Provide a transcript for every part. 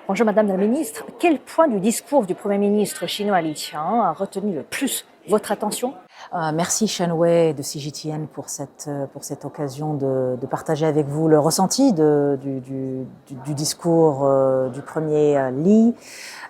Bonjour Madame la Ministre, quel point du discours du Premier ministre chinois Li Qiang a retenu le plus votre attention? Merci Shen Wei de CGTN pour cette occasion de partager avec vous le ressenti du discours du premier Li.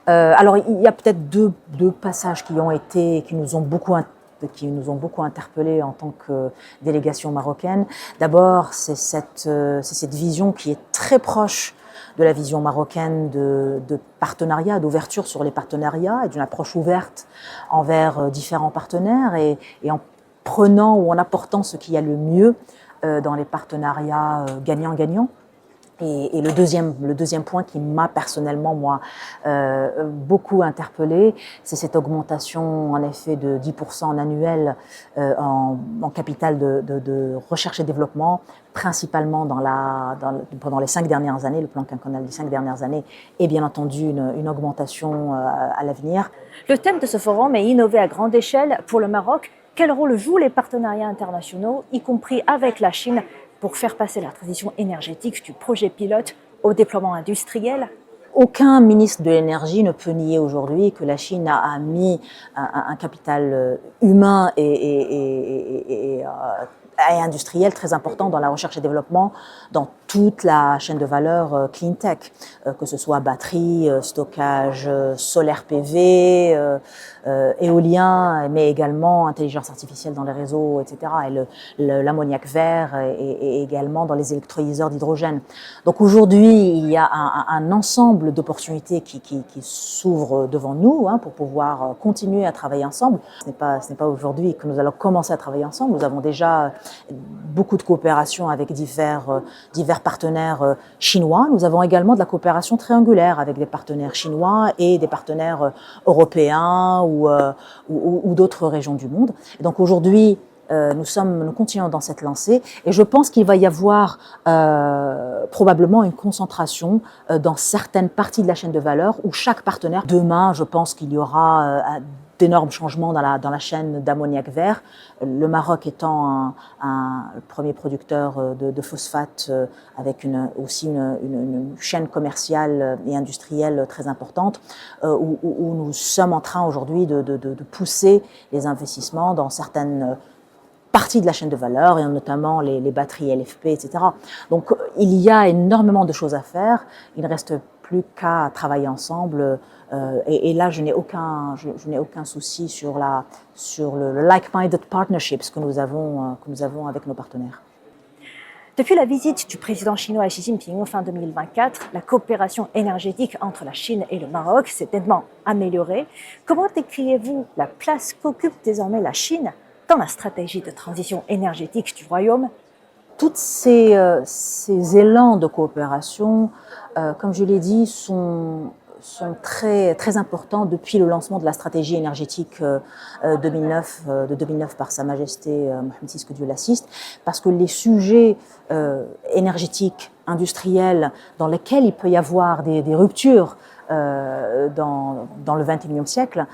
Alors il y a peut-être deux passages qui nous ont beaucoup interpellés en tant que délégation marocaine. D'abord, c'est cette vision qui est très proche de la vision marocaine de partenariat, d'ouverture sur les partenariats et d'une approche ouverte envers différents partenaires et en prenant ou en apportant ce qu'il y a le mieux dans les partenariats gagnant-gagnant. Et le deuxième point qui m'a personnellement, moi, beaucoup interpellée, c'est cette augmentation, en effet, de 10% en annuel en capital de recherche et développement, principalement pendant les 5 dernières années, le plan quinquennal des 5 dernières années, et bien entendu une augmentation à l'avenir. Le thème de ce forum est innover à grande échelle pour le Maroc. Quel rôle jouent les partenariats internationaux, y compris avec la Chine, pour faire passer la transition énergétique du projet pilote au déploiement industriel? Aucun ministre de l'énergie ne peut nier aujourd'hui que la Chine a mis un capital humain et industriel très important dans la recherche et développement, dans toute la chaîne de valeur clean tech, que ce soit batterie, stockage, solaire PV, éolien, mais également intelligence artificielle dans les réseaux, etc. Et l'ammoniac vert et également dans les électrolyseurs d'hydrogène. Donc aujourd'hui, il y a un ensemble d'opportunités qui s'ouvrent devant nous pour pouvoir continuer à travailler ensemble. Ce n'est pas aujourd'hui que nous allons commencer à travailler ensemble. Nous avons déjà beaucoup de coopération avec divers partenaires chinois. Nous avons également de la coopération triangulaire avec des partenaires chinois et des partenaires européens ou d'autres régions du monde. Et donc aujourd'hui, nous continuons dans cette lancée et je pense qu'il va y avoir probablement une concentration dans certaines parties de la chaîne de valeur où chaque partenaire, demain, je pense qu'il y aura d'énormes changements dans la chaîne d'ammoniac vert. Le Maroc étant le premier producteur de phosphate avec aussi une chaîne commerciale et industrielle très importante où nous sommes en train aujourd'hui de pousser les investissements dans certaines partie de la chaîne de valeur, et notamment les batteries LFP, etc. Donc il y a énormément de choses à faire. Il ne reste plus qu'à travailler ensemble. Et là, je n'ai aucun souci sur le like-minded partnerships que nous avons avec nos partenaires. Depuis la visite du président chinois Xi Jinping fin 2024, la coopération énergétique entre la Chine et le Maroc s'est nettement améliorée. Comment décrivez-vous la place qu'occupe désormais la Chine dans la stratégie de transition énergétique du Royaume? Tous ces élans de coopération, comme je l'ai dit, sont très, très importants depuis le lancement de la stratégie énergétique de 2009 par Sa Majesté Mohamed VI, que Dieu l'assiste, parce que les sujets énergétiques, industriels, dans lesquels il peut y avoir des ruptures dans le XXIe siècle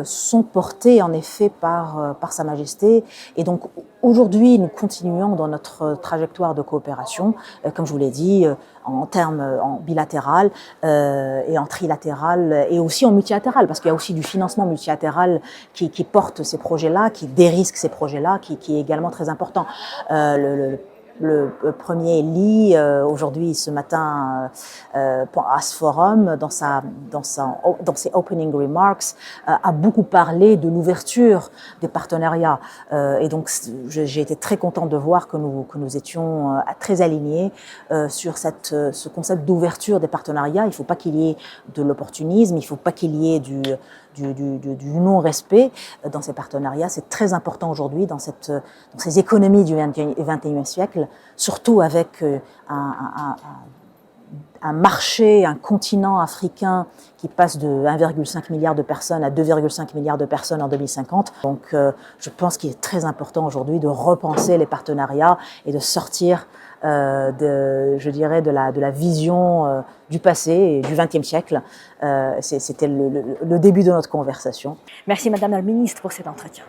sont portés en effet par Sa Majesté. Et donc aujourd'hui, nous continuons dans notre trajectoire de coopération, comme je vous l'ai dit, en bilatéral et en trilatéral et aussi en multilatéral, parce qu'il y a aussi du financement multilatéral qui porte ces projets-là, qui dérisque ces projets-là, qui est également très important. Le premier Li, aujourd'hui, ce matin, à ce forum, dans ses opening remarks, a beaucoup parlé de l'ouverture des partenariats. Et donc, j'ai été très contente de voir que nous étions très alignés sur ce concept d'ouverture des partenariats. Il ne faut pas qu'il y ait de l'opportunisme, il ne faut pas qu'il y ait du non-respect dans ces partenariats. C'est très important aujourd'hui dans ces économies du XXIe siècle, surtout avec un marché, un continent africain qui passe de 1,5 milliard de personnes à 2,5 milliards de personnes en 2050. Donc je pense qu'il est très important aujourd'hui de repenser les partenariats et de sortir de la vision du passé et du XXe siècle. C'était le début de notre conversation. Merci Madame la Ministre pour cet entretien.